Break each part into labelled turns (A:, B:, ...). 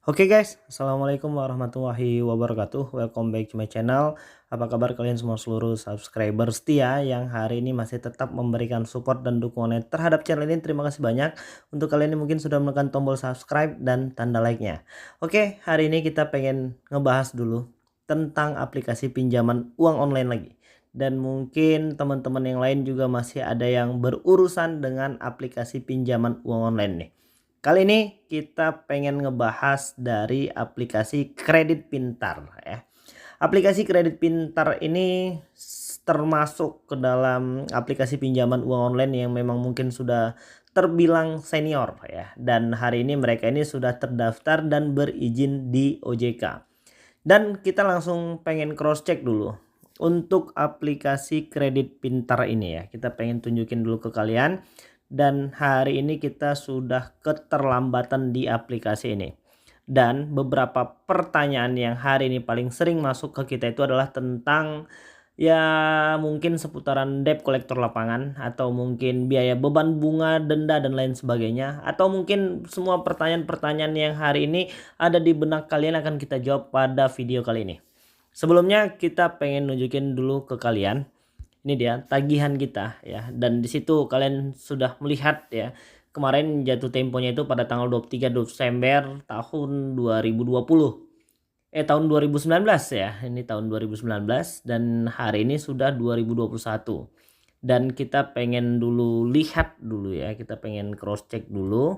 A: Oke guys, Assalamualaikum warahmatullahi wabarakatuh. Welcome back to my channel. Apa kabar kalian semua seluruh subscriber setia yang hari ini masih tetap memberikan support dan dukungannya terhadap channel ini. Terima kasih banyak. Untuk kalian yang mungkin sudah menekan tombol subscribe dan tanda like-nya. Oke, hari ini kita pengen ngebahas dulu tentang aplikasi pinjaman uang online lagi. Dan mungkin teman-teman yang lain juga masih ada yang berurusan dengan aplikasi pinjaman uang online nih. Kali ini kita pengen ngebahas dari aplikasi kredit pintar ya. Aplikasi kredit pintar ini termasuk ke dalam aplikasi pinjaman uang online yang memang mungkin sudah terbilang senior ya. Dan hari ini mereka ini sudah terdaftar dan berizin di OJK. Dan kita langsung pengen cross check dulu untuk aplikasi kredit pintar ini ya. Kita pengen tunjukin dulu ke kalian. Dan hari ini kita sudah keterlambatan di aplikasi ini. Dan beberapa pertanyaan yang hari ini paling sering masuk ke kita itu adalah tentang ya mungkin seputaran debt kolektor lapangan, atau mungkin biaya beban bunga, denda dan lain sebagainya, atau mungkin semua pertanyaan-pertanyaan yang hari ini ada di benak kalian akan kita jawab pada video kali ini. Sebelumnya kita pengen nunjukin dulu ke kalian. Ini dia tagihan kita ya, dan di situ kalian sudah melihat ya, kemarin jatuh temponya itu pada tanggal 23 Desember tahun 2020. Tahun 2019 ya. Ini tahun 2019 dan hari ini sudah 2021. Dan kita pengen dulu lihat dulu ya, kita pengen cross check dulu.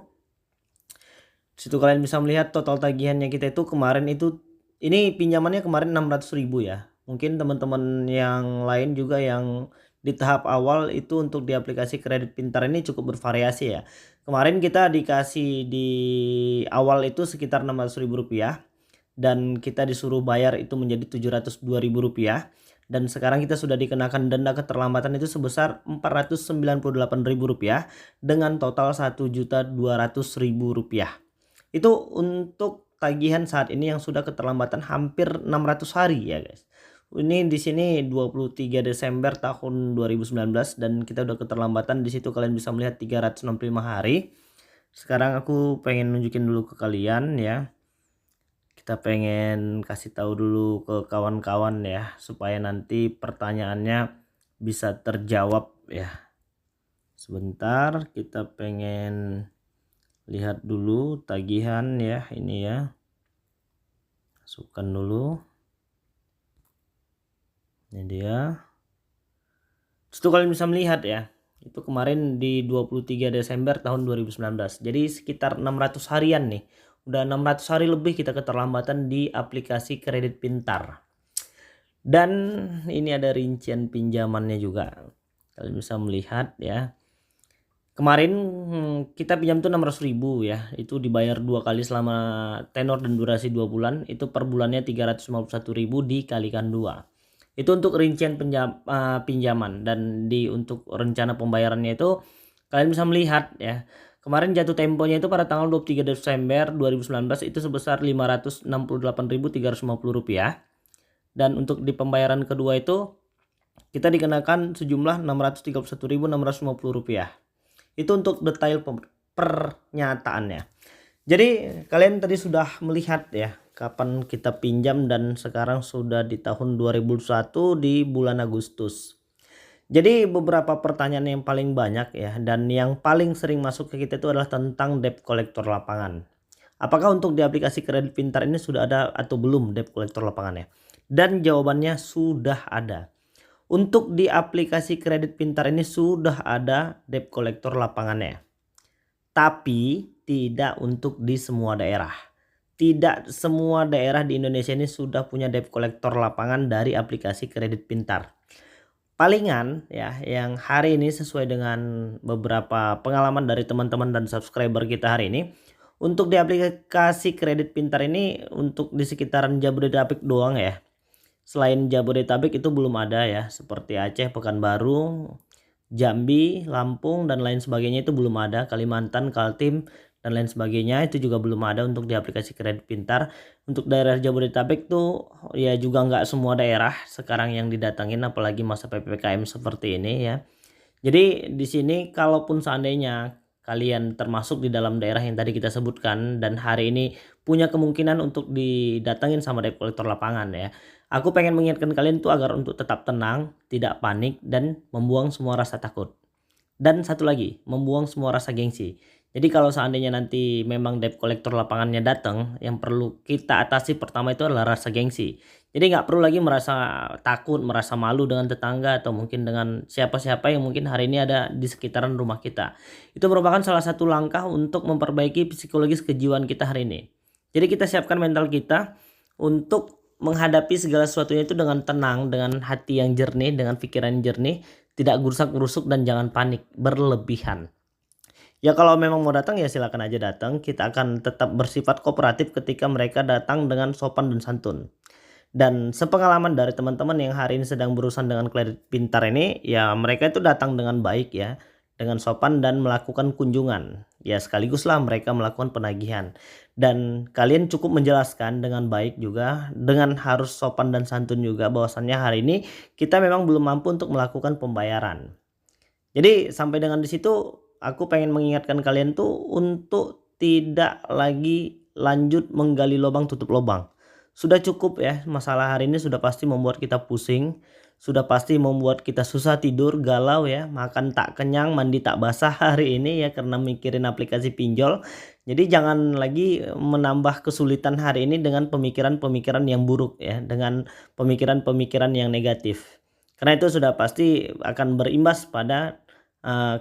A: Di situ kalian bisa melihat total tagihannya kita itu kemarin itu, ini pinjamannya kemarin 600.000 ya. Mungkin teman-teman yang lain juga yang di tahap awal itu untuk di aplikasi kredit pintar ini cukup bervariasi ya. Kemarin kita dikasih di awal itu sekitar Rp600.000 dan kita disuruh bayar itu menjadi Rp702.000, dan sekarang kita sudah dikenakan denda keterlambatan itu sebesar Rp498.000 dengan total Rp1.200.000. Itu untuk tagihan saat ini yang sudah keterlambatan hampir 600 hari ya guys. Ini di sini 23 Desember tahun 2019 dan kita udah keterlambatan. Di situ kalian bisa melihat 365 hari. Sekarang aku pengen nunjukin dulu ke kalian ya. Kita pengen kasih tahu dulu ke kawan-kawan ya, supaya nanti pertanyaannya bisa terjawab ya. Sebentar, kita pengen lihat dulu tagihan ya, ini ya. Masukkan dulu. Ini dia. Itu kalian bisa melihat ya. Itu kemarin di 23 Desember tahun 2019. Jadi sekitar 600 harian nih. Udah 600 hari lebih kita keterlambatan di aplikasi kredit pintar. Dan ini ada rincian pinjamannya juga. Kalian bisa melihat ya. Kemarin kita pinjam tuh 600.000 ya. Itu dibayar 2 kali selama tenor dan durasi 2 bulan. Itu per bulannya 351.000 dikalikan 2. Itu untuk rincian pinjaman, dan untuk rencana pembayarannya itu kalian bisa melihat ya. Kemarin jatuh temponya itu pada tanggal 23 Desember 2019 itu sebesar Rp568.350. Dan untuk di pembayaran kedua itu kita dikenakan sejumlah Rp631.650. Itu untuk detail pernyataannya. Jadi kalian tadi sudah melihat ya kapan kita pinjam, dan sekarang sudah di tahun 2021 di bulan Agustus. Jadi beberapa pertanyaan yang paling banyak ya, dan yang paling sering masuk ke kita itu adalah tentang debt kolektor lapangan. Apakah untuk di aplikasi kredit pintar ini sudah ada atau belum debt kolektor lapangannya? Dan jawabannya sudah ada. Untuk di aplikasi kredit pintar ini sudah ada debt kolektor lapangannya. Tapi tidak untuk di semua daerah. Tidak semua daerah di Indonesia ini sudah punya debt kolektor lapangan dari aplikasi kredit pintar. Palingan ya yang hari ini sesuai dengan beberapa pengalaman dari teman-teman dan subscriber kita hari ini, untuk di aplikasi kredit pintar ini untuk di sekitaran Jabodetabek doang ya. Selain Jabodetabek itu belum ada ya, seperti Aceh, Pekanbaru, Jambi, Lampung dan lain sebagainya itu belum ada. Kalimantan, Kaltim dan lain sebagainya itu juga belum ada untuk di aplikasi kredit pintar. Untuk daerah Jabodetabek tuh ya juga nggak semua daerah sekarang yang didatangin, apalagi masa PPKM seperti ini ya. Jadi di sini kalaupun seandainya kalian termasuk di dalam daerah yang tadi kita sebutkan dan hari ini punya kemungkinan untuk didatengin sama debt collector lapangan ya. Aku pengen mengingatkan kalian tuh agar untuk tetap tenang, tidak panik, dan membuang semua rasa takut. Dan satu lagi, membuang semua rasa gengsi. Jadi kalau seandainya nanti memang debt collector lapangannya datang, yang perlu kita atasi pertama itu adalah rasa gengsi. Jadi nggak perlu lagi merasa takut, merasa malu dengan tetangga atau mungkin dengan siapa-siapa yang mungkin hari ini ada di sekitaran rumah kita. Itu merupakan salah satu langkah untuk memperbaiki psikologis kejiwaan kita hari ini. Jadi kita siapkan mental kita untuk menghadapi segala sesuatunya itu dengan tenang, dengan hati yang jernih, dengan pikiran yang jernih, tidak gusak-gerusuk dan jangan panik berlebihan. Ya kalau memang mau datang ya silakan aja datang, kita akan tetap bersifat kooperatif ketika mereka datang dengan sopan dan santun. Dan sepengalaman dari teman-teman yang hari ini sedang berurusan dengan kredit pintar ini, ya mereka itu datang dengan baik ya, dengan sopan dan melakukan kunjungan. Ya sekaliguslah mereka melakukan penagihan. Dan kalian cukup menjelaskan dengan baik juga, dengan harus sopan dan santun juga bahwasannya hari ini kita memang belum mampu untuk melakukan pembayaran. Jadi sampai dengan di situ aku pengen mengingatkan kalian tuh untuk tidak lagi lanjut menggali lubang tutup lubang. Sudah cukup ya, masalah hari ini sudah pasti membuat kita pusing, sudah pasti membuat kita susah tidur, galau ya, makan tak kenyang, mandi tak basah hari ini ya karena mikirin aplikasi pinjol. Jadi jangan lagi menambah kesulitan hari ini dengan pemikiran-pemikiran yang buruk ya, dengan pemikiran-pemikiran yang negatif. Karena itu sudah pasti akan berimbas pada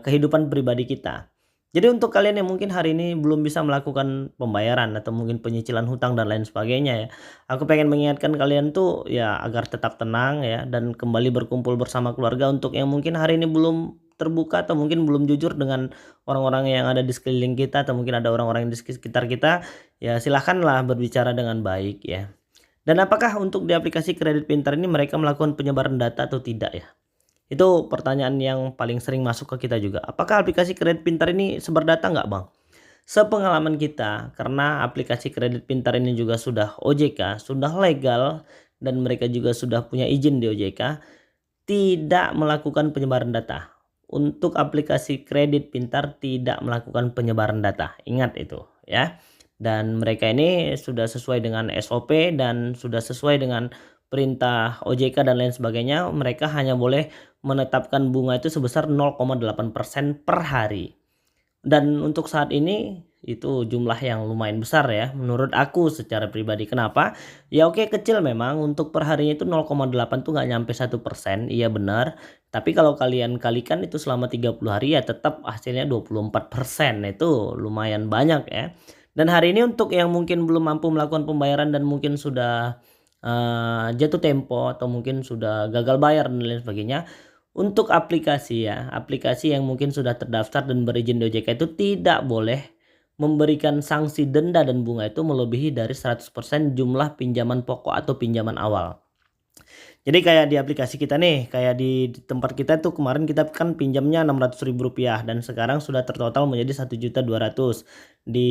A: kehidupan pribadi kita. Jadi untuk kalian yang mungkin hari ini belum bisa melakukan pembayaran atau mungkin penyicilan hutang dan lain sebagainya ya, aku pengen mengingatkan kalian tuh ya agar tetap tenang ya dan kembali berkumpul bersama keluarga. Untuk yang mungkin hari ini belum terbuka atau mungkin belum jujur dengan orang-orang yang ada di sekeliling kita atau mungkin ada orang-orang di sekitar kita, ya silahkanlah berbicara dengan baik ya. Dan apakah untuk di aplikasi kredit pintar ini mereka melakukan penyebaran data atau tidak ya? Itu pertanyaan yang paling sering masuk ke kita juga. Apakah aplikasi kredit pintar ini sebar data nggak bang? Sepengalaman kita, karena aplikasi kredit pintar ini juga sudah OJK, sudah legal, dan mereka juga sudah punya izin di OJK, tidak melakukan penyebaran data. Untuk aplikasi kredit pintar tidak melakukan penyebaran data. Ingat itu ya. Dan mereka ini sudah sesuai dengan SOP dan sudah sesuai dengan perintah OJK dan lain sebagainya. Mereka hanya boleh menetapkan bunga itu sebesar 0,8% per hari. Dan untuk saat ini itu jumlah yang lumayan besar ya menurut aku secara pribadi. Kenapa? Ya oke kecil memang, untuk per harinya itu 0,8 tuh nggak nyampe 1%, iya benar. Tapi kalau kalian kalikan itu selama 30 hari ya tetap hasilnya 24%. Itu lumayan banyak ya. Dan hari ini untuk yang mungkin belum mampu melakukan pembayaran dan mungkin sudah jatuh tempo atau mungkin sudah gagal bayar dan lain sebagainya, untuk aplikasi ya, aplikasi yang mungkin sudah terdaftar dan berizin di OJK itu tidak boleh memberikan sanksi denda dan bunga itu melebihi dari 100% jumlah pinjaman pokok atau pinjaman awal. Jadi kayak di aplikasi kita nih, kayak di tempat kita tuh kemarin kita kan pinjamnya Rp600.000 dan sekarang sudah tertotal menjadi 1.200.000. Di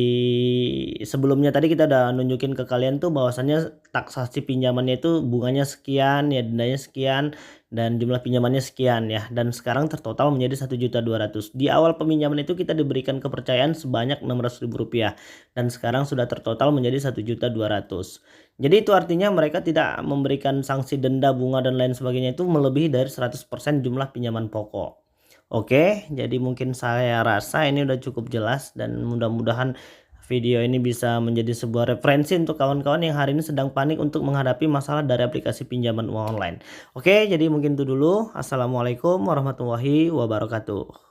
A: sebelumnya tadi kita udah nunjukin ke kalian tuh bahwasannya taksasi pinjamannya itu bunganya sekian, ya dendanya sekian, dan jumlah pinjamannya sekian ya. Dan sekarang tertotal menjadi 1.200.000. Di awal peminjaman itu kita diberikan kepercayaan sebanyak Rp600.000 dan sekarang sudah tertotal menjadi 1.200.000. Jadi itu artinya mereka tidak memberikan sanksi denda, bunga dan lain sebagainya itu melebihi dari 100% jumlah pinjaman pokok. Oke, jadi mungkin saya rasa ini udah cukup jelas dan mudah-mudahan video ini bisa menjadi sebuah referensi untuk kawan-kawan yang hari ini sedang panik untuk menghadapi masalah dari aplikasi pinjaman uang online. Oke, jadi mungkin itu dulu. Assalamualaikum warahmatullahi wabarakatuh.